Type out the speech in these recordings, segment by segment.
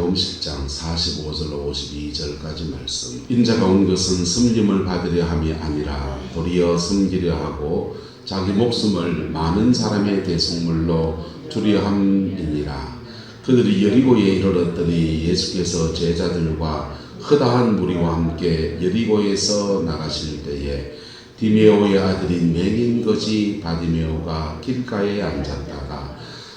마태복음 10장 45절로 52절까지 말씀. 인자가 온 것은 섬김을 받으려 함이 아니라 도리어 섬기려 하고 자기 목숨을 많은 사람의 대속물로 주려 함이니라. 그들이 여리고에 이르렀더니 예수께서 제자들과 허다한 무리와 함께 여리고에서 나가실 때에 디메오의 아들인 맹인 거지 바디메오가 길가에 앉았다가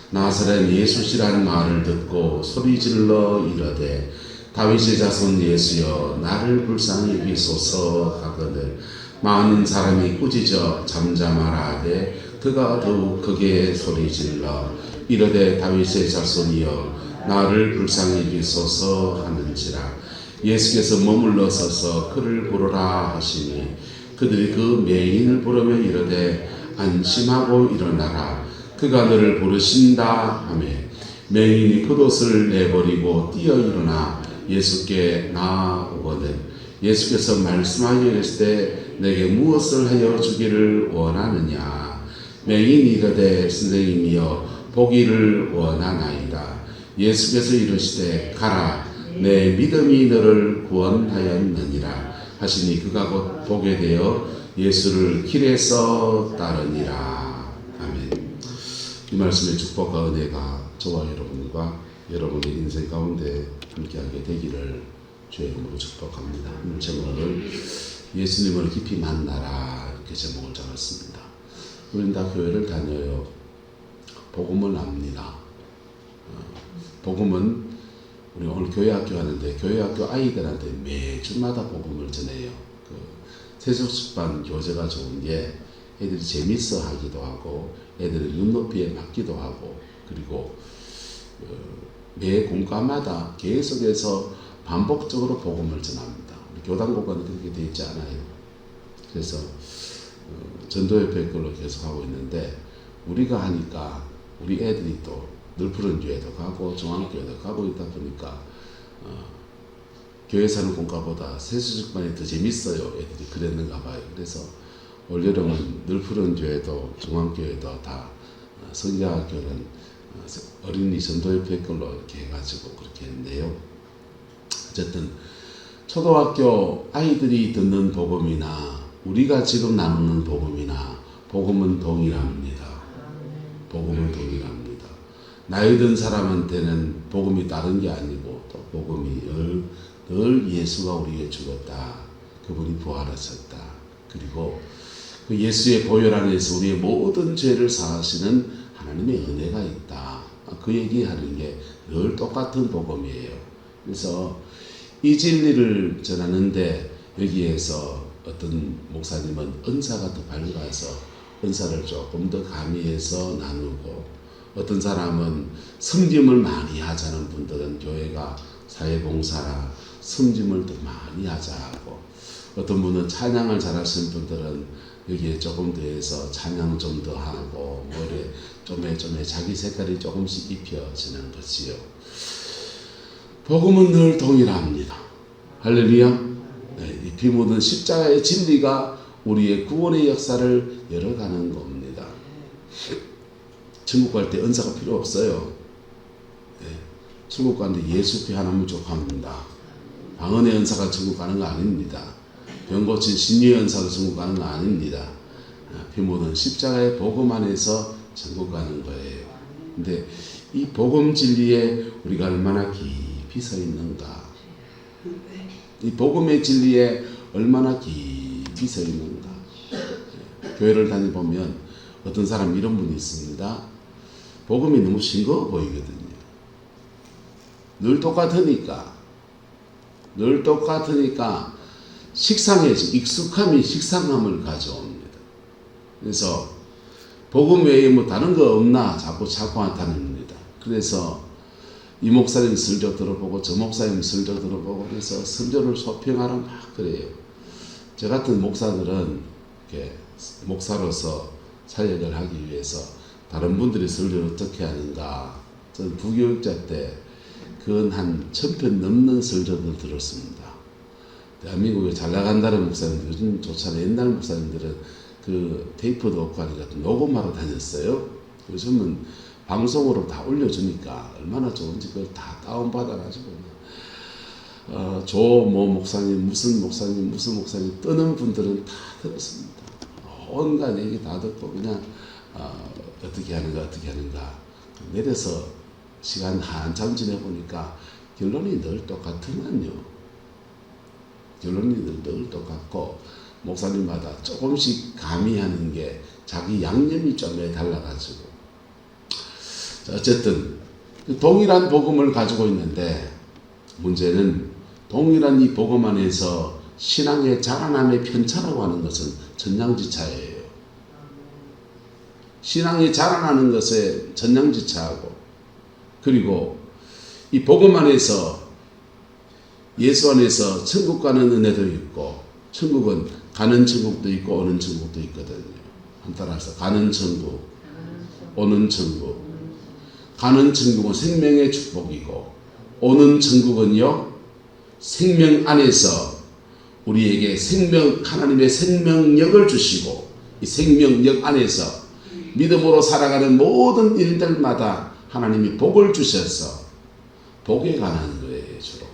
나사렛 예수시라는 말을 듣고 소리질러 이르되 다윗의 자손 예수여 나를 불쌍히 여기소서 하거늘 많은 사람이 꾸짖어 잠잠하라 하되 그가 더욱 크게 소리질러 이르되 다윗의 자손이여 나를 불쌍히 여기소서 하는지라. 예수께서 머물러 서서 그를 부르라 하시니 그들이 그 맹인을 부르며 이르되 안심하고 일어나라 그가 너를 부르신다 하며 맹인이 겉옷을 내버리고 뛰어 일어나 예수께 나아오거든 예수께서 말씀하여 계시되 내게 무엇을 하여 주기를 원하느냐. 맹인이 이르되 선생님이여 보기를 원하나이다. 예수께서 이르시되 가라 내 믿음이 너를 구원하였느니라 하시니 그가 곧 보게 되어 예수를 길에서 따르니라. 이 말씀의 축복과 은혜가 저와 여러분과 여러분의 인생 가운데 함께하게 되기를 주의 이름으로 축복합니다. 오늘 제목을 예수님을 깊이 만나라 이렇게 제목을 잡았습니다. 우리는 다 교회를 다녀요. 복음을 압니다. 복음은 우리 오늘 교회학교 하는데 교회학교 아이들한테 매주마다 복음을 전해요. 세속습관 교재가 좋은 게 애들이 재밌어 하기도 하고 애들의 눈높이에 맞기도 하고 그리고 매 공과마다 계속해서 반복적으로 복음을 전합니다. 우리 교단국가는 그렇게 되어 있지 않아요. 그래서 전도협회 걸로 계속하고 있는데 우리가 하니까 우리 애들이 또 늘푸른교회도 가고 중앙교회도 가고 있다 보니까 교회 사는 공과보다 세수습관이 더 재밌어요. 애들이 그랬는가 봐요. 그래서 올여름은 늘푸른교회도 중앙교회도 다 성경학교는 어린이 전도협회 걸로 이렇게 해가지고 그렇게 했는데요. 어쨌든 초등학교 아이들이 듣는 복음이나 우리가 지금 나누는 복음이나 복음은 동일합니다. 복음은 동일합니다. 나이 든 사람한테는 복음이 다른 게 아니고 또 복음이 늘 예수가 우리에게 죽었다. 그분이 부활하셨다. 그리고 그 예수의 보혈 안에서 우리의 모든 죄를 사하시는 하나님의 은혜가 있다. 그 얘기하는 게 늘 똑같은 복음이에요. 그래서 이 진리를 전하는데 여기에서 어떤 목사님은 은사가 더 밝아서 은사를 조금 더 가미해서 나누고 어떤 사람은 섬김을 많이 하자는 분들은 교회가 사회봉사라 섬김을 더 많이 하자 하고 어떤 분은 찬양을 잘하시는 분들은 여기에 조금 더해서 찬양 좀 더 하고 머리에 좀에 자기 색깔이 조금씩 입혀지는 것이요. 복음은 늘 동일합니다. 할렐루야. 네, 이 피 묻은 십자가의 진리가 우리의 구원의 역사를 열어가는 겁니다. 천국 갈 때 은사가 필요 없어요. 네, 천국 가는데 예수 피 하나면 족합니다. 방언의 은사가 천국 가는 거 아닙니다. 병 고친 신유의 은사가 천국 가는 거 아닙니다. 피 묻은 십자가의 복음 안에서 천국 가는 거예요. 근데 이 복음 진리에 우리가 얼마나 깊이 서 있는가, 이 복음의 진리에 얼마나 깊이 서 있는가. 교회를 다니보면 어떤 사람 이런 분이 있습니다. 복음이 너무 싱거워 보이거든요. 늘 똑같으니까 식상해지, 익숙함이 식상함을 가져옵니다. 그래서 복음 외에 뭐 다른 거 없나 자꾸 나타냅니다. 그래서 이 목사님 설교 들어보고 저 목사님 설교 들어보고 그래서 설교를 소평하러 막 그래요. 저 같은 목사들은 이렇게 목사로서 사역을 하기 위해서 다른 분들이 설교를 어떻게 하는가, 저는 부교육자 때 근 한 1000편 넘는 설교를 들었습니다. 대한민국에 잘 나간다는 목사님들, 요즘 좋잖아요. 옛날 목사님들은 그 테이프도 없고 하니까 녹음하러 다녔어요. 요즘은 방송으로 다 올려주니까 얼마나 좋은지 그걸 다 다운받아가지고 목사님 무슨 목사님 뜨는 분들은 다 들었습니다. 온갖 얘기 다 듣고 그냥 어떻게 하는가 내려서 시간 한참 지내보니까 결론이 늘 똑같더만요. 결론이 늘 똑같고 목사님마다 조금씩 가미하는 게 자기 양념이 좀 달라가지고 어쨌든 동일한 복음을 가지고 있는데 문제는 동일한 이 복음 안에서 신앙의 자라남의 편차라고 하는 것은 전량지차예요. 신앙이 자라나는 것에 전량지차하고 그리고 이 복음 안에서 예수 안에서 천국 가는 은혜도 있고 천국은 가는 천국도 있고 오는 천국도 있거든요. 따라서 가는 천국, 오는 천국. 가는 천국은 생명의 축복이고 오는 천국은요 생명 안에서 우리에게 하나님의 생명력을 주시고 이 생명력 안에서 믿음으로 살아가는 모든 일들마다 하나님이 복을 주셔서 복에 관한 거예요. 주로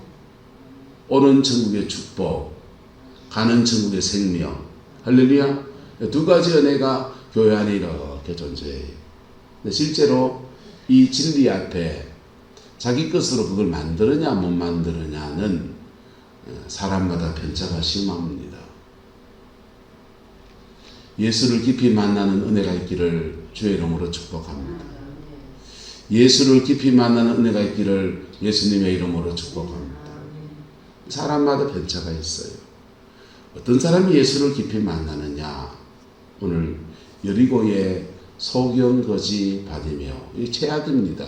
오는 천국의 축복, 가는 천국의 생명. 할렐루야. 두 가지 은혜가 교회 안에 이렇게 존재해요. 근데 실제로 이 진리 앞에 자기 것으로 그걸 만들느냐 못 만들느냐는 사람마다 편차가 심합니다. 예수를 깊이 만나는 은혜가 있기를 주의 이름으로 축복합니다. 예수를 깊이 만나는 은혜가 있기를 예수님의 이름으로 축복합니다. 사람마다 편차가 있어요. 어떤 사람이 예수를 깊이 만나느냐. 오늘 여리고의 소경 거지 바디메오, 이 최악입니다.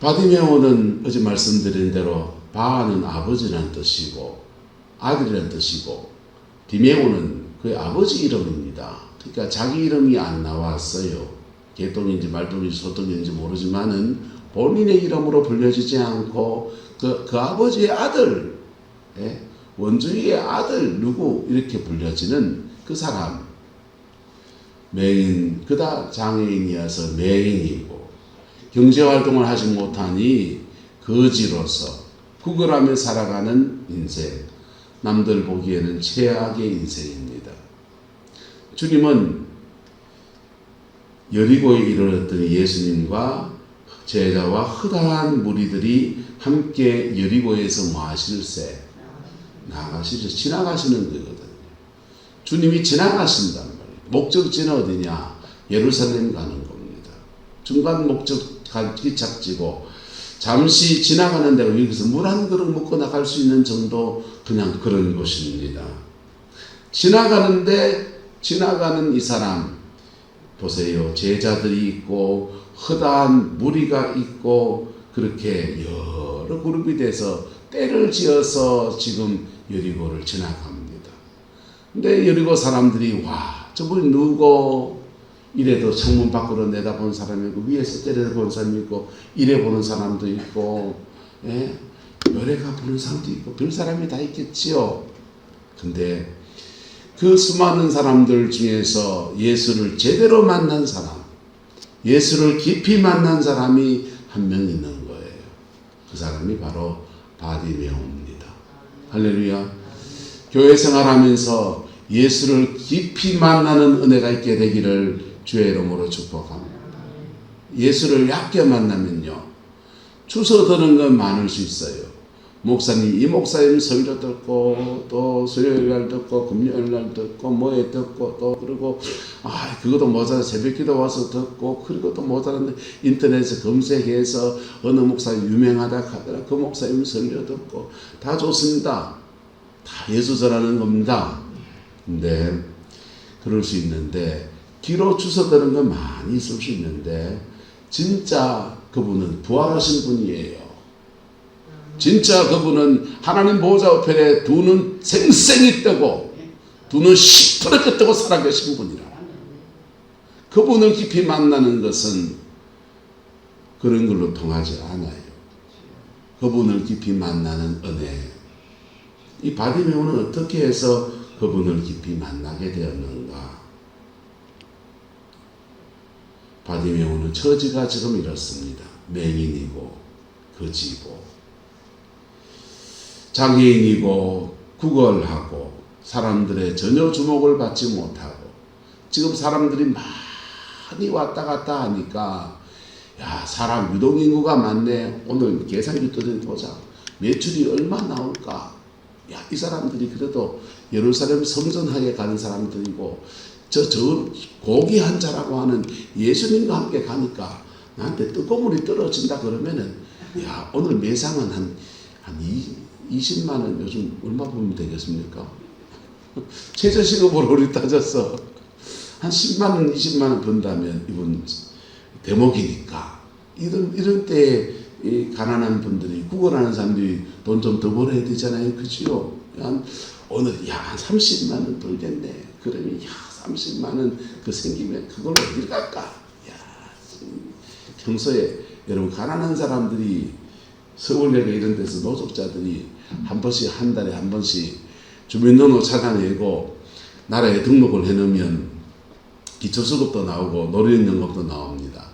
바디메오는 어제 말씀드린 대로 바는 아버지라는 뜻이고 아들이라는 뜻이고 디메오는 그의 아버지 이름입니다. 그러니까 자기 이름이 안 나왔어요. 개똥인지 말똥인지 소똥인지 모르지만은 본인의 이름으로 불려지지 않고 그 아버지의 아들, 원주의 아들 누구 이렇게 불려지는 그 사람, 맹인, 그다 장애인이어서 맹인이고 경제활동을 하지 못하니 거지로서 구걸하며 살아가는 인생, 남들 보기에는 최악의 인생입니다. 주님은 여리고에 이르렀더니 예수님과 제자와 허다한 무리들이 함께 여리고에서 뭐 하실세? 나가시죠. 지나가시는 거거든요. 주님이 지나가신단 말이에요. 목적지는 어디냐? 예루살렘 가는 겁니다. 중간 기착지고 잠시 지나가는 데가 여기서 물 한 그릇 먹고 나갈 수 있는 정도 그냥 그런 곳입니다. 지나가는 이 사람 보세요. 제자들이 있고 허다한 무리가 있고 그렇게 여러 그룹이 돼서 때를 지어서 지금 여리고를 지나갑니다. 근데 여리고 사람들이 와 저분이 누구 이래도 창문 밖으로 내다본 사람이 있고 위에서 때려보는 사람이 있고 이래 보는 사람도 있고 요래가 보는 사람도 있고 별 사람이 다 있겠지요. 근데 그 수많은 사람들 중에서 예수를 제대로 만난 사람, 예수를 깊이 만난 사람이 한 명 있는 거예요. 그 사람이 바로 바디메오입니다. 할렐루야. 교회 생활하면서 예수를 깊이 만나는 은혜가 있게 되기를 주의 이름으로 축복합니다. 예수를 얕게 만나면요 주워 드는 건 많을 수 있어요. 목사님, 이 목사님 설교 듣고 또 수요일 날 듣고 금요일 날 듣고 뭐에 듣고 또 그리고 그것도 모자라 새벽기도 와서 듣고 그리고 또 모자란데 인터넷에 검색해서 어느 목사님 유명하다 하더라 그 목사님 설교 듣고 다 좋습니다. 다 예수 전하는 겁니다. 근데 그럴 수 있는데 뒤로 주워 드는 건 많이 있을 수 있는데 진짜 그분은 부활하신 분이에요. 진짜 그분은 하나님 보좌 우편에 두 눈 생생히 뜨고 두 눈 시퍼렇게 뜨고 살아계신 분이라. 그분을 깊이 만나는 것은 그런 걸로 통하지 않아요. 그분을 깊이 만나는 은혜. 이 바디메오는 어떻게 해서 그분을 깊이 만나게 되었는가? 바디메오는 처지가 지금 이렇습니다. 맹인이고 거지고 장애인이고 구걸하고 사람들의 전혀 주목을 받지 못하고 지금 사람들이 많이 왔다 갔다 하니까 야 사람 유동인구가 많네. 오늘 계산기 뜯어보자. 매출이 얼마 나올까? 야 이 사람들이 그래도 예루살렘 성전하게 가는 사람들이고 저 고기 한자라고 하는 예수님과 함께 가니까 나한테 뜨거운 물이 떨어진다 그러면은 야 오늘 매상은 한 20만 원 요즘 얼마 보면 되겠습니까? 최저시급으로 우리 따져서 한 10만 원 20만 원 번다면 이분 대목이니까 이런 때에 이 가난한 분들이 구걸하는 사람들이 돈 좀 더 벌어야 되잖아요. 그지요? 한 오늘 한 30만 원 벌겠네. 그러면 30만 원 그 생기면 그걸로 어딜 갈까? 평소에 여러분 가난한 사람들이 서울역 이런 데서 노숙자들이 한 번씩 한 달에 한 번씩 주민등록 찾아내고 나라에 등록을 해놓으면 기초수급도 나오고 노령연금도 나옵니다.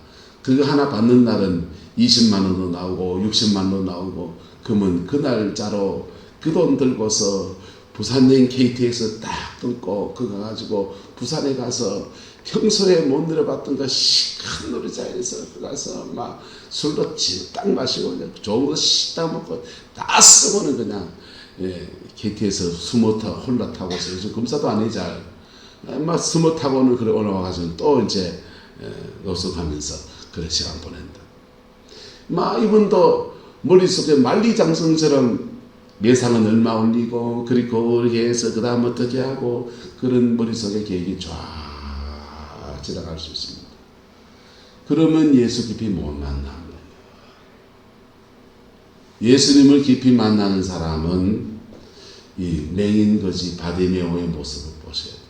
그거 하나 받는 날은 20만 원도 나오고 60만 원도 나오고 그러면 그 날짜로 그 돈 들고서 부산행 KTX 딱 끊고 그거 가지고 부산에 가서 평소에 못 내려봤던 거 시큰 놀이장에서 가서 막 술도 딱 마시고 좋은 거 딱 먹고 다 쓰고는 그냥 KTX 수모 타고 홀라 타고서 요즘 검사도 안 해 잘 막 수모 타고는 그래 올라와가지고 또 이제 노숙하면서 그런 시간 보낸다. 막 이분도 머릿속에 만리장성처럼 예상은 얼마 올리고 그리고 그렇게 해서 그 다음 어떻게 하고 그런 머릿속에 계획이 쫙 지나갈 수 있습니다. 그러면 예수 깊이 못 만납니다. 예수님을 깊이 만나는 사람은 이 맹인 거지 바디메오의 모습을 보셔야 돼요.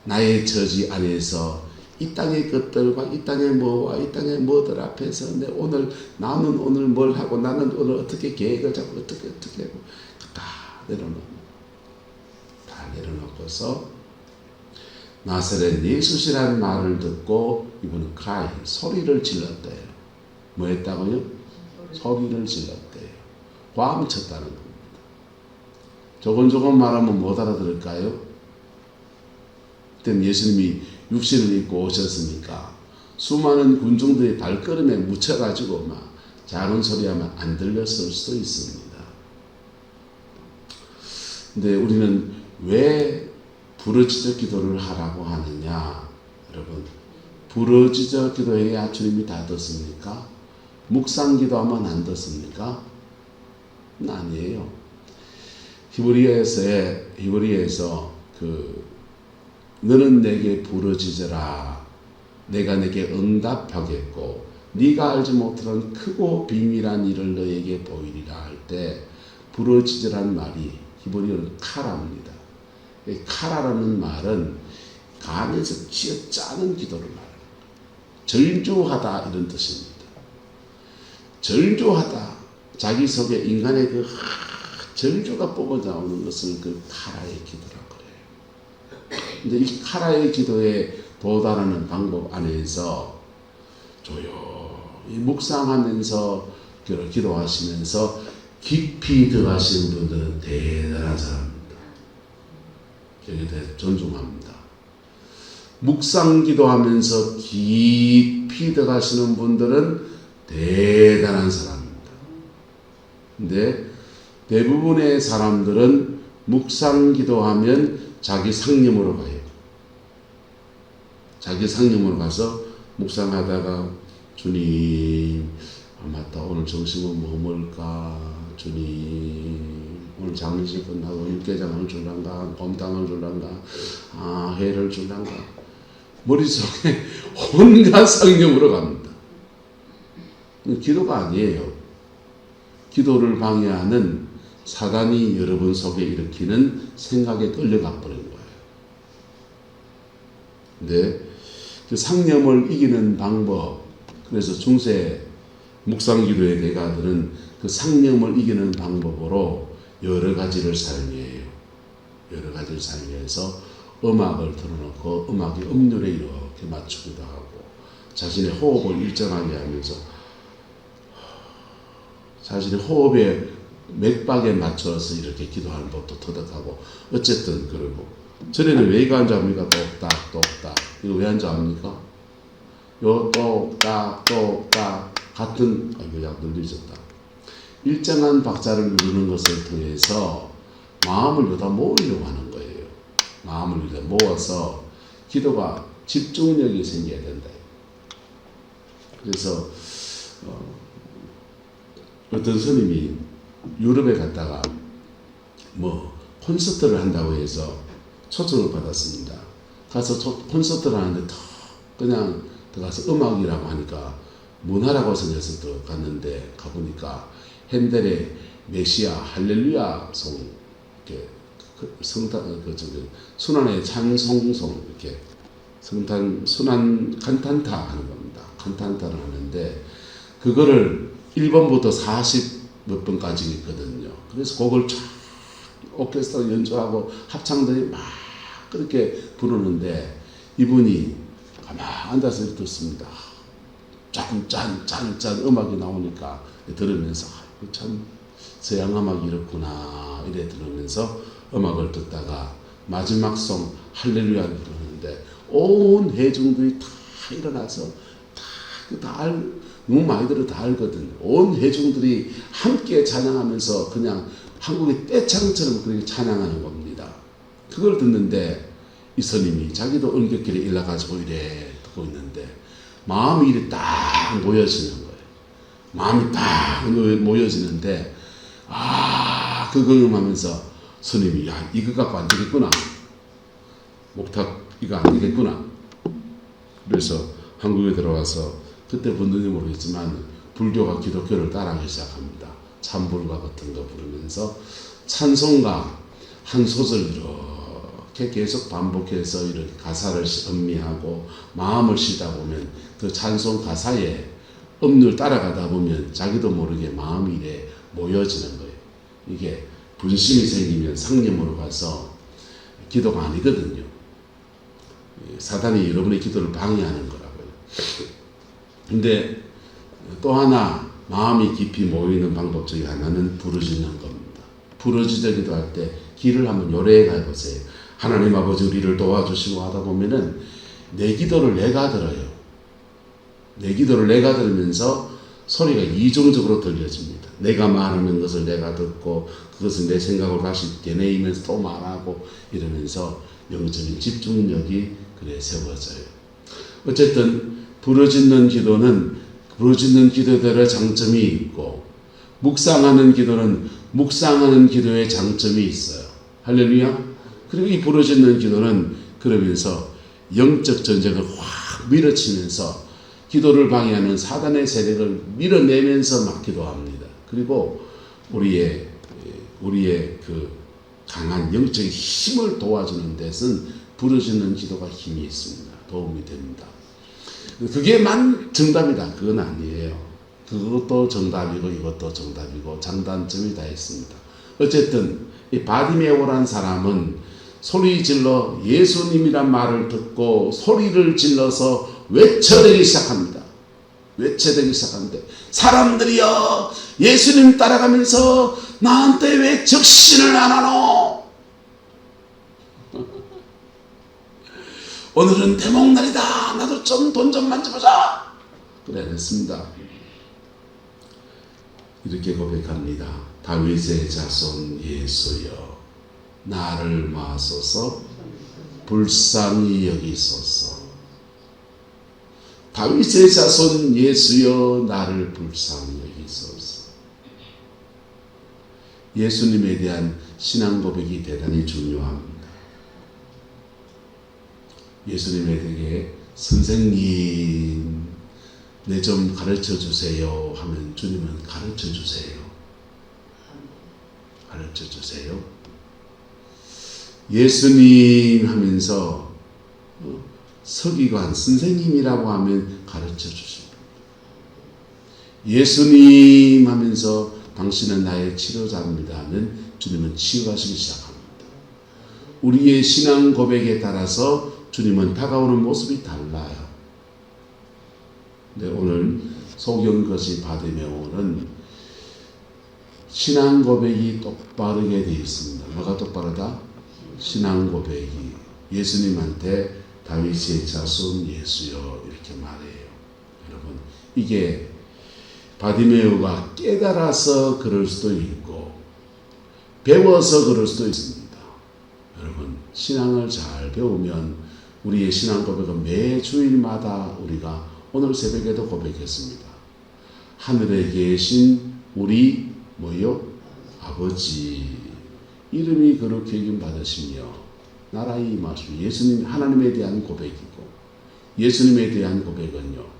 나의 처지 안에서 이 땅의 것들과 이 땅의 뭐와 이 땅의 뭐들 앞에서 나는 오늘 뭘 하고 나는 오늘 어떻게 계획을 잡고 어떻게 하고 다 내려놓고서 나사렛 예수시라는 말을 듣고 이분은 cry 소리를 질렀대요. 뭐 했다고요? 소리를 질렀대요. 꽝쳤다는 겁니다. 조금 말하면 못 알아들을까요? 그때 예수님이 육신을 입고 오셨으니까 수많은 군중들이 발걸음에 묻혀가지고 막 작은 소리하면 안 들렸을 수도 있습니다. 근데 우리는 왜 부르짖어 기도를 하라고 하느냐? 여러분, 부르짖어 기도해야 주님이 다 듣습니까? 묵상 기도하면 안 듣습니까? 아니에요. 히브리에서 너는 내게 부르짖으라 내가 내게 응답하겠고 네가 알지 못하는 크고 비밀한 일을 너에게 보이리라 할 때 부르짖으라는 말이 히브리어는 카라입니다. 카라라는 말은 간에서 쥐어짜는 기도를 말합니다. 절주하다 이런 뜻입니다. 절주하다 자기 속에 인간의 그 절주가 뽑아 나오는 것을 그 카라의 기도라고 그래요. 근데 이 카라의 기도에 도달하는 방법 안에서 조용히 묵상하면서 기도하시면서 깊이 들어가시는 분들은 대단한 사람입니다. 여기 존중합니다. 묵상 기도하면서 깊이 들어가시는 분들은 대단한 사람입니다. 근데 대부분의 사람들은 묵상 기도하면 자기 상념으로 가요. 자기 상념으로 가서 묵상하다가 주님 맞다 오늘 점심은 뭐 먹을까 주님 오늘 장례식 끝나고 육개장을 줄란가 곰탕을 줄란가 회를 줄란가 머릿속에 온갖 상념으로 갑니다. 기도가 아니에요. 기도를 방해하는 사단이 여러분 속에 일으키는 생각에 끌려가 버린 거예요. 근데 그 상념을 이기는 방법, 그래서 중세 묵상기도의 대가들은 그 상념을 이기는 방법으로 여러 가지를 사용해요. 여러 가지를 사용해서 음악을 틀어놓고 음악의 음률에 이렇게 맞추기도 하고 자신의 호흡을 일정하게 하면서 자신의 호흡에 맥박에 맞춰서 이렇게 기도하는 법도 터득하고 어쨌든 그러고 전에는 왜 이거 한자합니까? 똑딱 똑딱 이거 왜 한자합니까? 요 똑딱 똑딱 같은 약 늘리졌다. 일정한 박자를 누르는 것을 통해서 마음을 여기다 모으려고 하는 거예요. 마음을 여기다 모아서 기도가 집중력이 생겨야 된다. 그래서 어떤 스님이 유럽에 갔다가 뭐 콘서트를 한다고 해서 초청을 받았습니다. 가서 콘서트를 하는데 그냥 들어가서 음악이라고 하니까 문화라고 생겨서 갔는데 가보니까 핸델의 메시아 할렐루야 송 이렇게 성탄 순환의 찬송송 이렇게 순환 칸탄타 하는 겁니다. 칸탄타를 하는데 그거를 1번부터 40 몇 번까지 있거든요. 그래서 곡을 쫙 오케스트라 연주하고 합창들이 막 그렇게 부르는데 이분이 가만 앉아서 이렇게 듣습니다. 짠 음악이 나오니까 들으면서 참 서양 음악이 이렇구나 이래 들으면서 음악을 듣다가 마지막 송 할렐루야를 부르는데 온 회중들이 다 일어나서 너무 많이들 다 알거든요. 온 회중들이 함께 찬양하면서 그냥 한국의 떼창처럼 그렇게 찬양하는 겁니다. 그걸 듣는데 이 스님이 자기도 은격길에 일러가지고 이래 듣고 있는데 마음이 이래 딱 모여지는 거예요. 마음이 딱 모여지는데 그걸 하면서 스님이 야 이거 갖고 안 되겠구나. 목탁 이거 안 되겠구나. 그래서 한국에 들어와서 그때 본는지 모르겠지만 불교가 기독교를 따라하기 시작합니다. 찬불가 같은 거 부르면서 찬송가 한 소절 이렇게 계속 반복해서 이렇게 가사를 음미하고 마음을 쉬다 보면 그 찬송 가사에 음률 따라가다 보면 자기도 모르게 마음이 이래 모여지는 거예요. 이게 분심이 생기면 상념으로 가서 기도가 아니거든요. 사단이 여러분의 기도를 방해하는 거라고요. 근데 또 하나 마음이 깊이 모이는 방법 중에 하나는 부르짖는 겁니다. 부르짖어 기도할 때 기를 한번 요래해 가보세요. 하나님 아버지 우리를 도와주시고 하다 보면은 내 기도를 내가 들어요. 내 기도를 내가 들으면서 소리가 이중적으로 들려집니다. 내가 말하는 것을 내가 듣고 그것을 내 생각으로 다시 되뇌이면서 또 말하고 이러면서 영적인 집중력이 그래 세워져요. 어쨌든 부르짖는 기도는 부르짖는 기도대로 장점이 있고 묵상하는 기도는 묵상하는 기도의 장점이 있어요. 할렐루야. 그리고 이 부르짖는 기도는 그러면서 영적 전쟁을 확 밀어치면서 기도를 방해하는 사단의 세력을 밀어내면서 막 기도합니다. 그리고 우리의 그 강한 영적인 힘을 도와주는 데는 부르짖는 기도가 힘이 있습니다. 도움이 됩니다. 그게 정답이다. 그건 아니에요. 그것도 정답이고 이것도 정답이고 장단점이 다 있습니다. 어쨌든 이 바디메오란 사람은 소리 질러 예수님이란 말을 듣고 소리를 질러서 외쳐대기 시작합니다. 외쳐대기 시작하는데 사람들이여 예수님 따라가면서 나한테 왜 적신을 안 하노? 오늘은 대목날이다. 나도 좀 돈 좀 만져보자. 그래 됐습니다. 이렇게 고백합니다. 다윗의 자손 예수여 나를 마소서 불쌍히 여기소서. 다윗의 자손 예수여 나를 불쌍히 여기소서. 예수님에 대한 신앙 고백이 대단히 중요합니다. 예수님에게 선생님 내 좀 가르쳐 주세요 하면 주님은 가르쳐 주세요. 가르쳐 주세요. 예수님 하면서 서기관 선생님이라고 하면 가르쳐 주십니다. 예수님 하면서 당신은 나의 치료자입니다 하면 주님은 치유하시기 시작합니다. 우리의 신앙 고백에 따라서 주님은 다가오는 모습이 달라요. 근데 오늘 속연 것이 바디메오는 신앙 고백이 똑바르게 되어 있습니다. 뭐가 똑바르다? 신앙 고백이 예수님한테 다윗의 자손 예수여 이렇게 말해요. 여러분, 이게 바디메오가 깨달아서 그럴 수도 있고 배워서 그럴 수도 있습니다. 여러분, 신앙을 잘 배우면 우리의 신앙 고백은 매 주일마다 우리가 오늘 새벽에도 고백했습니다. 하늘에 계신 우리 뭐요? 아버지 이름이 거룩히 여김 받으시며 나라의 임하시며 예수님 하나님에 대한 고백이고 예수님에 대한 고백은요.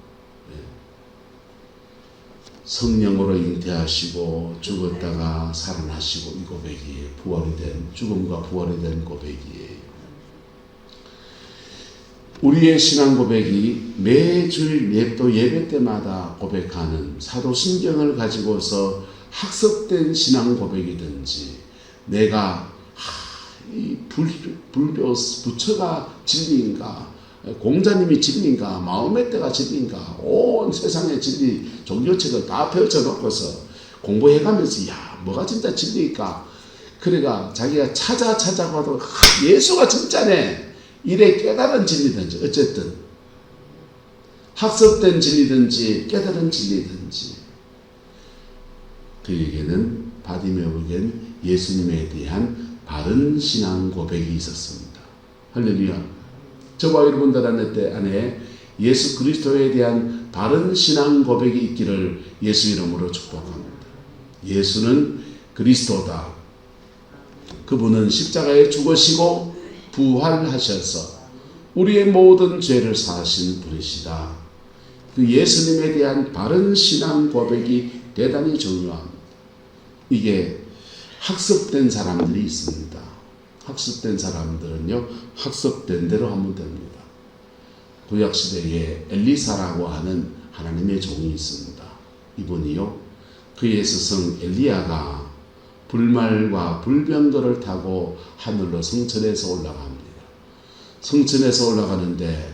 성령으로 잉태하시고 죽었다가 살아나시고 이 고백이에요. 부활이 된 죽음과 부활이 된 고백이에요. 우리의 신앙 고백이 매주일 또 예배 때마다 고백하는 사도신경을 가지고서 학습된 신앙 고백이든지 내가 이 부처가 진리인가 공자님이 진리인가 마음의 때가 진리인가 온 세상의 진리 종교책을 다 펼쳐놓고서 공부해가면서 야 뭐가 진짜 진리일까 그래가 자기가 찾아봐도 예수가 진짜네 이래 깨달은 진리든지 어쨌든 학습된 진리든지 깨달은 진리든지 그에게는 바디메오에겐 예수님에 대한 바른 신앙 고백이 있었습니다. 할렐루야. 저와 여러분들 안에 예수 그리스도에 대한 바른 신앙 고백이 있기를 예수 이름으로 축복합니다. 예수는 그리스도다. 그분은 십자가에 죽으시고 부활하셔서 우리의 모든 죄를 사하신 분이시다. 그 예수님에 대한 바른 신앙 고백이 대단히 중요합니다. 이게 학습된 사람들이 있습니다. 학습된 사람들은요, 학습된 대로 하면 됩니다. 구약시대에 엘리사라고 하는 하나님의 종이 있습니다. 이분이요, 그의 스승 엘리야가 불말과 불병거를 타고 하늘로 성천에서 올라갑니다. 성천에서 올라가는데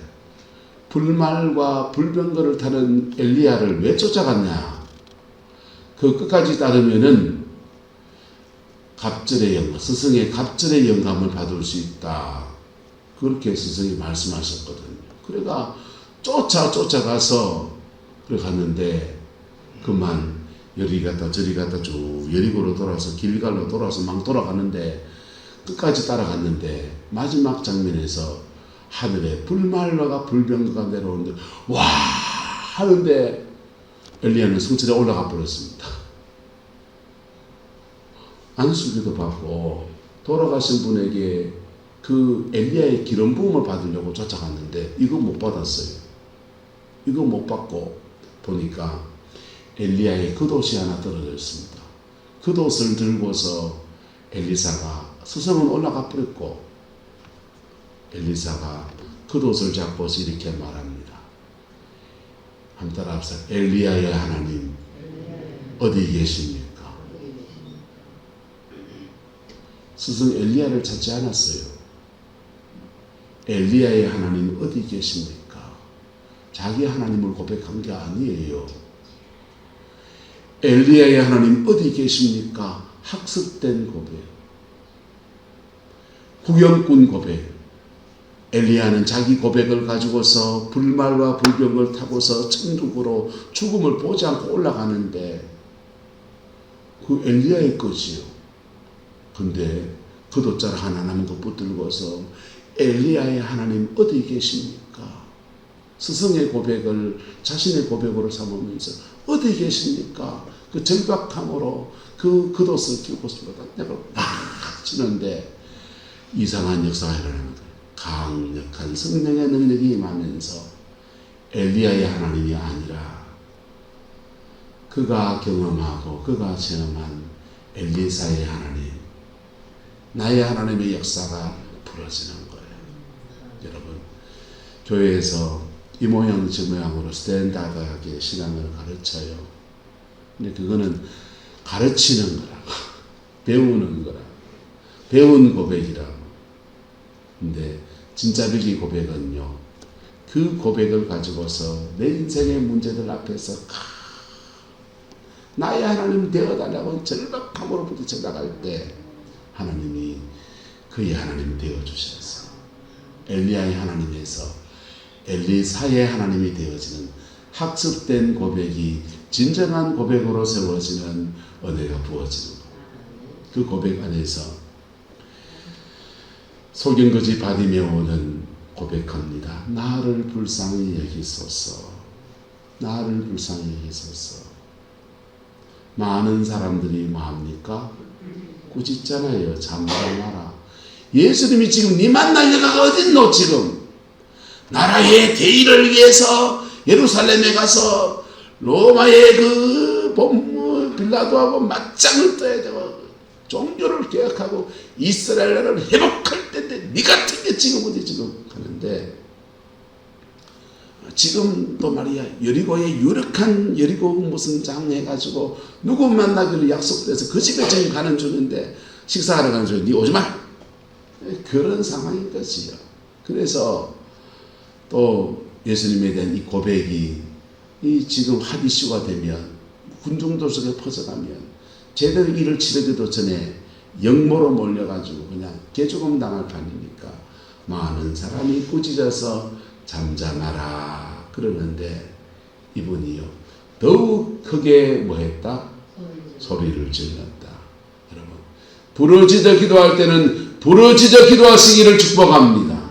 불말과 불병거를 타는 엘리야를 왜 쫓아갔냐? 그 끝까지 따르면은 갑절의 영감, 스승의 갑절의 영감을 받을 수 있다. 그렇게 스승이 말씀하셨거든요. 그러니까 쫓아가서 갔는데 그만 여리 갔다 저리 갔다 쭉 여리고로 돌아서 길갈로 돌아서 막 돌아가는데 끝까지 따라갔는데 마지막 장면에서 하늘에 불말과 불병거가 내려오는데 와 하는데 엘리야는 성천에 올라가 버렸습니다. 안수기도 받고 돌아가신 분에게 그 엘리야의 기름 부음을 받으려고 쫓아갔는데 이거 못 받았어요. 이거 못 받고 보니까 엘리야의 겉옷이 하나 떨어져 있습니다. 겉옷을 들고서 엘리사가 스승은 올라가 버렸고 엘리사가 겉옷을 잡고서 이렇게 말합니다. 한번 따라합시다. 엘리야의 하나님 어디 계십니까? 스승 엘리야를 찾지 않았어요. 엘리야의 하나님 어디 계십니까? 자기 하나님을 고백한 게 아니에요. 엘리야의 하나님 어디 계십니까? 학습된 고백. 구경꾼 고백. 엘리야는 자기 고백을 가지고서 불말과 불병을 타고서 천국으로 죽음을 보지 않고 올라가는데 그 엘리야의 것이요. 근데 겉옷자루 하나 남은 거 붙들고서 엘리야의 하나님 어디 계십니까? 스승의 고백을 자신의 고백으로 삼으면서 어디 계십니까? 그 절박함으로 그 겉옷을 끼고서 내가 막 치는데 이상한 역사가 일어나는 거예요. 강력한 성령의 능력이 임하면서 엘리야의 하나님이 아니라 그가 경험하고 그가 체험한 엘리사의 하나님, 나의 하나님의 역사가 벌어지는 거예요. 여러분, 교회에서 이 모양 저 모양으로 스탠다드하게 신앙을 가르쳐요. 근데 그거는 가르치는 거라고, 배우는 거라고, 배운 고백이라고. 근데 진짜 비기 고백은요, 그 고백을 가지고서 내 인생의 문제들 앞에서 나의 하나님 되어달라고 절박함으로 부딪혀나갈 때 하나님이 그의 하나님 되어주셨어. 엘리야의 하나님에서 엘리사의 하나님이 되어지는 학습된 고백이 진정한 고백으로 세워지는 은혜가 부어지는 거예요. 그 고백 안에서 소경거지 바디메오는 고백합니다. 나를 불쌍히 여기소서. 나를 불쌍히 여기소서. 많은 사람들이 뭐합니까? 꾸짖잖아요. 잠잠하라. 예수님이 지금 네 만날 여가가 어딨노 지금. 나라의 대의를 위해서 예루살렘에 가서 로마의 그 빌라도하고 맞짱을 떠야 되고 종교를 개혁하고 이스라엘 나라를 회복할 때인데 네 같은 게 지금 어디 지금 하는데, 지금도 말이야 여리고의 유력한 여리고 무슨 장 해가지고 누구 만나기로 약속돼서 그 집에 지금 가는 중인데 식사하러 가는 중인데 네 오지마, 그런 상황인 것이요. 그래서 또 예수님에 대한 이 고백이 이 지금 핫 이슈가 되면 군중들 속에 퍼져가면 제대로 일을 치르기도 전에 역모로 몰려가지고 그냥 개죽음 당할 판이니까 많은 사람이 꾸짖어서 잠잠하라 그러는데 이분이요 더욱 크게 뭐했다? 소리를 질렀다. 여러분 부르짖어 기도할 때는 부르짖어 기도하시기를 축복합니다.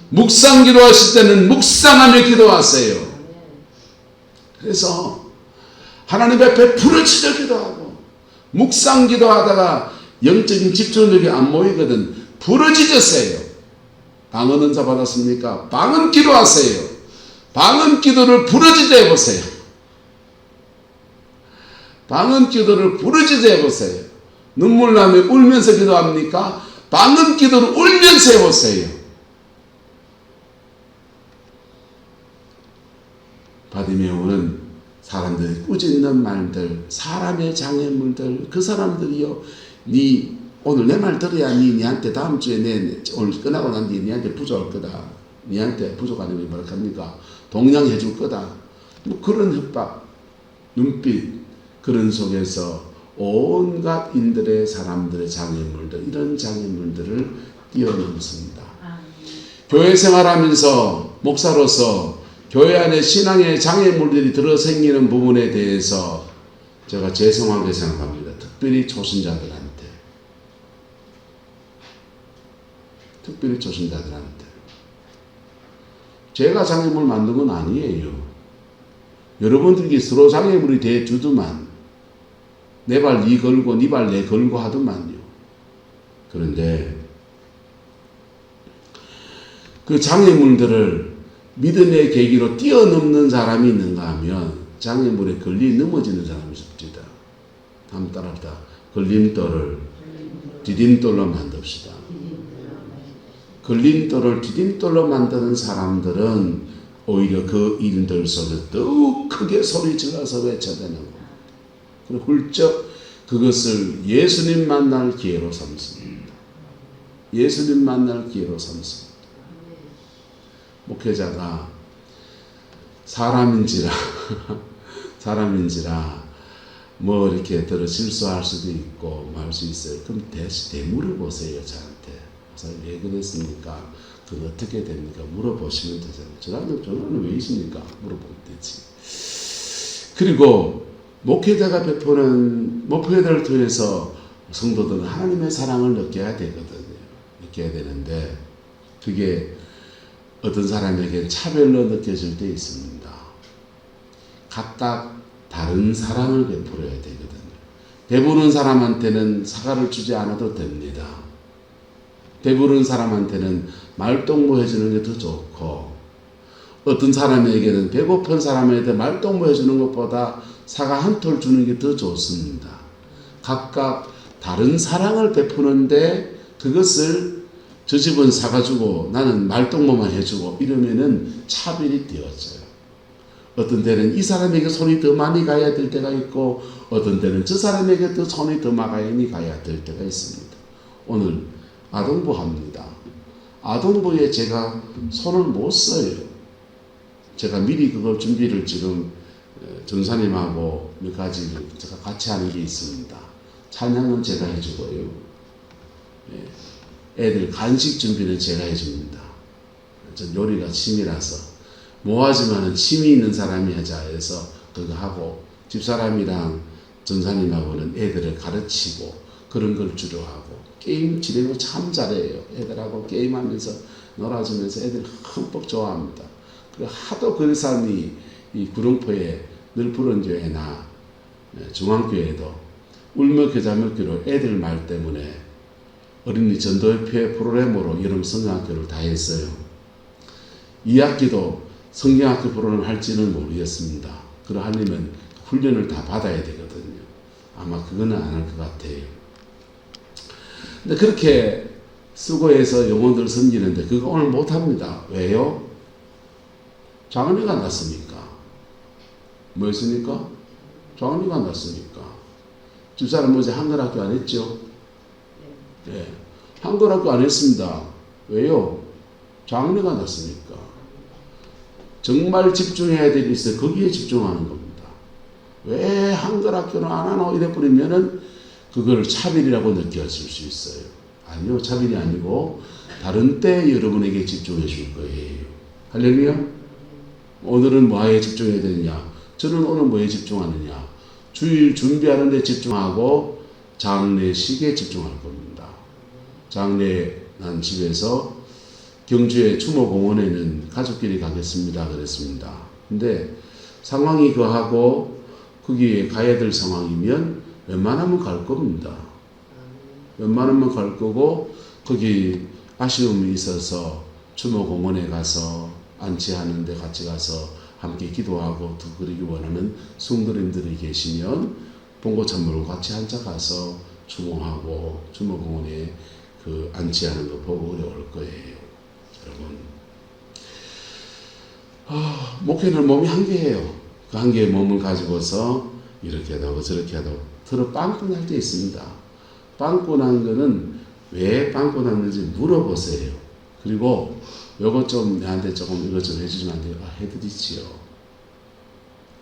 묵상 기도하실 때는 묵상하며 기도하세요. 그래서 하나님 앞에 부르짖어 기도하고 묵상 기도하다가 영적인 집중력이 안 모이거든. 부르짖으세요. 방언 은사 받았습니까? 방언 기도하세요. 방언 기도를 부르짖어 해보세요. 방언 기도를 부르짖어 해보세요. 눈물 나면 울면서 기도합니까? 방언 기도를 울면서 해보세요. 바디메오는 사람들이 꾸짖는 말들, 사람의 장애물들, 그 사람들이요, 니 오늘 내 말 들어야 니한테 다음 주에 오늘 끝나고 난 뒤에 니한테 부족할 거다. 니한테 부족하면 뭐랄 겁니까? 동냥해 줄 거다. 뭐 그런 협박, 눈빛, 그런 속에서 온갖 인들의 사람들의 장애물들, 이런 장애물들을 뛰어넘습니다. 교회 생활하면서 목사로서 교회 안에 신앙의 장애물들이 들어 생기는 부분에 대해서 제가 죄송하게 생각합니다. 특별히 초신자들한테. 제가 장애물 만든 건 아니에요. 여러분들이 서로 장애물이 돼 주더만 내 발 니 걸고 니 발 내 걸고 하더만요. 그런데 그 장애물들을 믿음의 계기로 뛰어넘는 사람이 있는가 하면 장애물에 넘어지는 사람이 있습니다. 한번 따라합시다. 걸림돌을 디딤돌로 만듭시다. 걸림돌을 디딤돌로 만드는 사람들은 오히려 그 일들 속에 더욱 크게 소리 질러서 외쳐대는 거. 그리고 훌쩍 그것을 예수님 만날 기회로 삼습니다. 예수님 만날 기회로 삼습니다. 목회자가 사람인지라 뭐 이렇게 들어 실수할 수도 있고 말 수 있어요. 그럼 대물을 보세요. 저한테. 왜 그랬습니까? 그건 어떻게 됩니까? 물어보시면 되잖아요. 저는 왜 있습니까? 물어보면 되지. 그리고 목회자가 베푸는 목회자를 통해서 성도들은 하나님의 사랑을 느껴야 되거든요. 느껴야 되는데 그게 어떤 사람에게 차별로 느껴질 때 있습니다. 각각 다른 사랑을 베풀어야 되거든요. 배부른 사람한테는 사과를 주지 않아도 됩니다. 배부른 사람한테는 말동무 해주는 게 더 좋고, 어떤 사람에게는 배고픈 사람한테 말동무 해주는 것보다 사과 한 톨 주는 게 더 좋습니다. 각각 다른 사랑을 베푸는데 그것을 저 집은 사과 주고 나는 말동무만 해주고 이러면은 차별이 되어져요. 어떤 때는 이 사람에게 손이 더 많이 가야 될 때가 있고, 어떤 때는 저 사람에게 더 손이 더 많이 가야 될 때가 있습니다. 오늘 아동부 합니다. 아동부에 제가 손을 못 써요. 제가 미리 그걸 준비를 지금 전사님하고 몇 가지 제가 같이 하는 게 있습니다. 찬양은 제가 해주고요. 애들 간식 준비는 제가 해줍니다. 전 요리가 취미라서 뭐하지만은 취미 있는 사람이 하자 해서 그거 하고 집사람이랑 전사님하고는 애들을 가르치고 그런 걸 주로 하고 게임 진행을 참 잘해요. 애들하고 게임하면서 놀아주면서 애들 흠뻑 좋아합니다. 그리고 하도 그 사람이 이 구룡포에 늘푸른교회나 중앙교회도 울며교자먹기로 애들 말 때문에 어린이 전도협회 프로그램으로 여름 성경학교를 다 했어요. 2학기도 성경학교 프로그램 할지는 모르겠습니다. 그러하려면 훈련을 다 받아야 되거든요. 아마 그거는 안 할 것 같아요. 근데 그렇게 수고해서 영혼들 섬기는데 그거 오늘 못합니다. 왜요? 장언이가 났으니까. 뭐였습니까? 장언이가 났으니까. 집사람 어제 한글학교 안 했죠? 네. 한글학교 안 했습니다. 왜요? 장언이가 났으니까. 정말 집중해야 될 게 있어요. 거기에 집중하는 겁니다. 왜 한글학교는 안 하노? 이래버리면은 그걸 차별이라고 느껴질 수 있어요. 아니요. 차별이 아니고 다른 때 여러분에게 집중해 줄 거예요. 할렐루야? 오늘은 뭐에 집중해야 되느냐? 저는 오늘 뭐에 집중하느냐? 주일 준비하는 데 집중하고 장례식에 집중할 겁니다. 장례 난 집에서 경주의 추모공원에는 가족끼리 가겠습니다. 그랬습니다. 근데 상황이 그하고 거기에 가야 될 상황이면 웬만하면 갈 겁니다. 웬만하면 갈 거고 거기 아쉬움이 있어서 추모공원에 가서 안치하는 데 같이 가서 함께 기도하고 두 그리기 원하는 성도님들이 계시면 봉고참모로 같이 앉아 가서 추모하고 추모공원에 그 안치하는 거 보고 올 거예요. 여러분, 목회는 몸이 한계예요. 그 한계의 몸을 가지고서 이렇게 하고 저렇게 하고 서로 빵꾸날 때 있습니다. 빵꾸난 거는 왜 빵꾸났는지 물어보세요. 그리고 요거 좀 내한테 조금 이거 좀 해주시면 안 돼요? 해드리지요.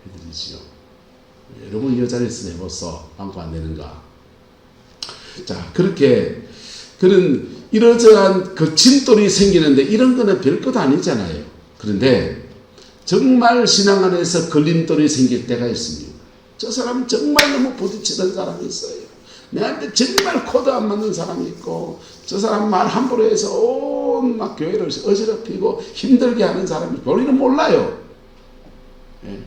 해드리지요. 여러분 이 자리에서 해보소. 빵꾸 안 되는가? 자, 그렇게 그런 이러저러한 그 진돌이 생기는데 이런 거는 별것 아니잖아요. 그런데 정말 신앙 안에서 걸림돌이 생길 때가 있습니다. 저 사람은 정말 너무 부딪히는 사람이 있어요. 내한테 정말 코드 안 맞는 사람이 있고 저 사람 말 함부로 해서 온 막 교회를 어지럽히고 힘들게 하는 사람이 본인은 몰라요. 예.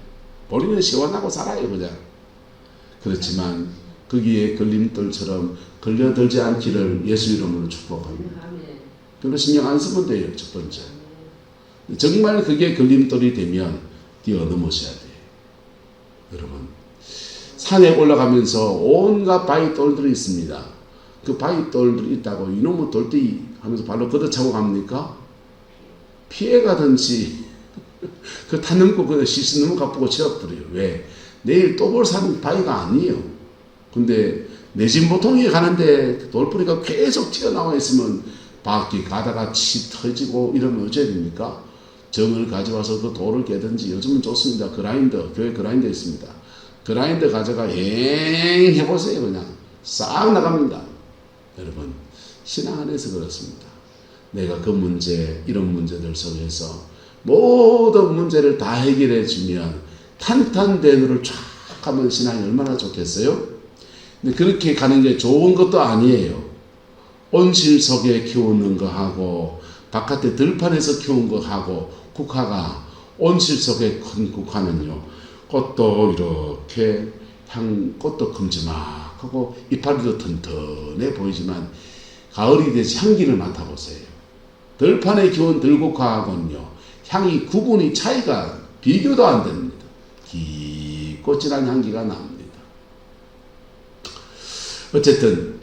본인은 시원하고 살아요 그냥. 그렇지만 거기에 걸림돌처럼 걸려들지 않기를 예수 이름으로 축복합니다. 별로 신경 안 쓰면 돼요. 첫 번째. 정말 그게 걸림돌이 되면 뛰어넘으셔야 돼요. 여러분, 산에 올라가면서 온갖 바위돌들이 있습니다. 그 바위돌들이 있다고 이놈의 돌덩이 하면서 발로 걷어차고 갑니까? 피해가든지 그 타 넘고 그 시신 넘어가보고 치워버려요. 왜? 내일 또 볼 산은 바위가 아니에요. 근데 내 집 모퉁이에 가는데 돌뿌리가 계속 튀어나와 있으면 바퀴 가다가 치 터지고 이러면 어째야 됩니까? 정을 가져와서 그 돌을 깨든지 요즘은 좋습니다. 그라인더, 교회 그라인더 있습니다. 그라인더 가져가 행 해보세요. 그냥 싹 나갑니다. 여러분, 신앙 안에서 그렇습니다. 내가 그 문제, 이런 문제들 속에서 모든 문제를 다 해결해 주면 탄탄대로를 쫙 하면 신앙이 얼마나 좋겠어요? 근데 그렇게 가는 게 좋은 것도 아니에요. 온실 속에 키우는 거 하고 바깥에 들판에서 키운 거 하고 국화가 온실 속에 큰 국화는요. 꽃도 이렇게 꽃도 큼지막하고 이파리도 튼튼해 보이지만 가을이 돼서 향기를 맡아보세요. 들판에 키운 들국화하고는요. 향이 구분이 차이가 비교도 안 됩니다. 기꽃이란 향기가 납니다. 어쨌든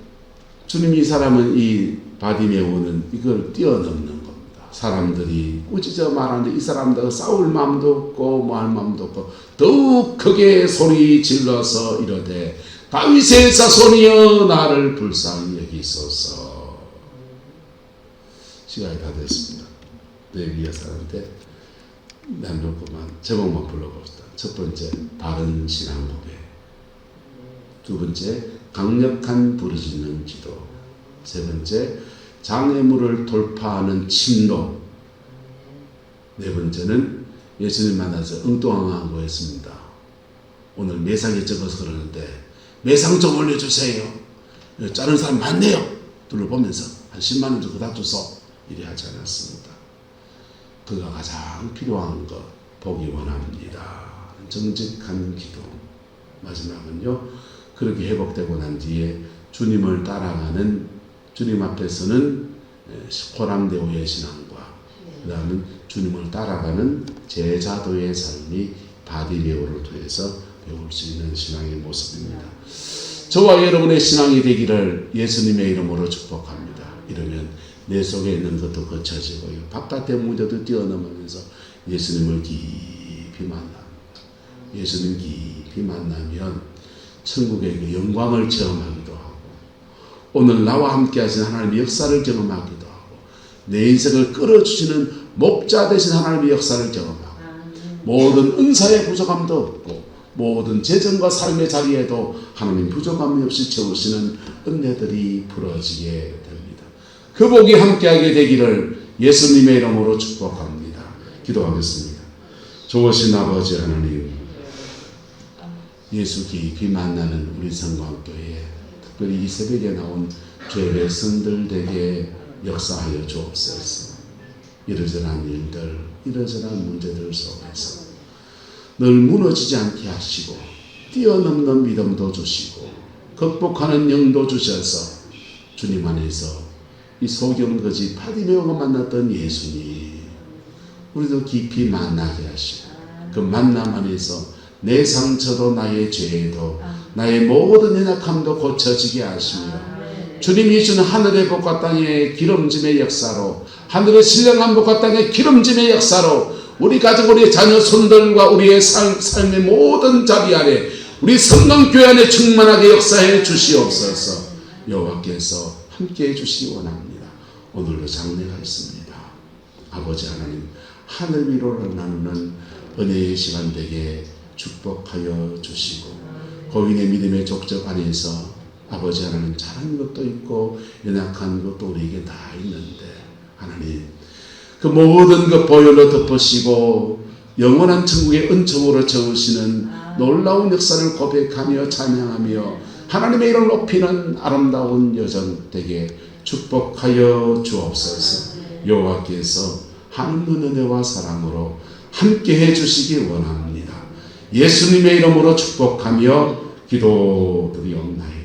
주님이 이 사람은 이 바디메오는 이걸 뛰어넘는 겁니다. 사람들이 꾸짖어 말하는데 이 사람들 싸울 마음도 없고 뭐 할 마음도 없고 더욱 크게 소리 질러서 이르되 다윗의 자손이여 나를 불쌍히 여기소서. 시간이 다 됐습니다. 내일 이어서는데 남놓고만 제목만 불러봅시다. 첫 번째, 바른 신앙 고백. 두 번째, 강력한 부르짖는 기도. 세 번째, 장애물을 돌파하는 침노. 네 번째는 예수님 만나서 엉뚱한 거였습니다. 오늘 매상에 적어서 그러는데 매상 좀 올려주세요. 자른 사람 많네요. 둘러보면서 한 10만 원 정도 다 줘서 이래 하지 않았습니다. 그가 가장 필요한 것 보기 원합니다. 정직한 기도. 마지막은요, 그렇게 회복되고 난 뒤에 주님을 따라가는, 주님 앞에서는 호람대오의 신앙과 그 다음은 주님을 따라가는 제자도의 삶이 바디메오를 통해서 배울 수 있는 신앙의 모습입니다. 저와 여러분의 신앙이 되기를 예수님의 이름으로 축복합니다. 이러면 내 속에 있는 것도 거쳐지고요, 바깥의 문제도 뛰어넘으면서 예수님을 깊이 만납니다. 예수님 깊이 만나면 천국의 그 영광을 체험하기도 하고, 오늘 나와 함께 하신 하나님의 역사를 경험하기도 하고, 내 인생을 끌어주시는 목자 되신 하나님의 역사를 경험하고, 모든 은사의 부족함도 없고, 모든 재정과 삶의 자리에도 하나님 부족함이 없이 채우시는 은혜들이 부러지게 됩니다. 그 복이 함께하게 되기를 예수님의 이름으로 축복합니다. 기도하겠습니다. 좋으신 아버지 하나님, 예수 깊이 만나는 우리 성광교회, 특별히 이 새벽에 나온 죄 백성들에게 역사하여 주옵소서. 이러저러한 일들, 이러저러한 문제들 속에서 늘 무너지지 않게 하시고, 뛰어넘는 믿음도 주시고, 극복하는 영도 주셔서 주님 안에서 이 소경거지 바디메오가 만났던 예수님, 우리도 깊이 만나게 하시고, 그 만남 안에서 내 상처도 나의 죄도 나의 모든 연약함도 고쳐지게 하시며, 주님이 주는 하늘의 복과 땅의 기름짐의 역사로, 하늘의 신령한 복과 땅의 기름짐의 역사로 우리 가족, 우리 자녀, 손들과 우리의 삶의 모든 자리 안에, 우리 성령교회 안에 충만하게 역사해 주시옵소서. 여호와께서 함께해 주시기 원합니다. 오늘도 장례가 있습니다. 아버지 하나님, 하늘 위로를 나누는 은혜의 시간 되게 축복하여 주시고, 고인의 믿음의 족적 안에서 아버지 하나님, 잘한 것도 있고 연약한 것도 우리에게 다 있는데, 하나님 그 모든 것 보혈로 덮으시고 영원한 천국의 은총으로 채우시는 놀라운 역사를 고백하며 찬양하며 하나님의 이름을 높이는 아름다운 여정 되게 축복하여 주옵소서. 여호와께서 하늘 은혜와 사랑으로 함께해 주시기 원합니다. 예수님의 이름으로 축복하며 기도드리옵나이다.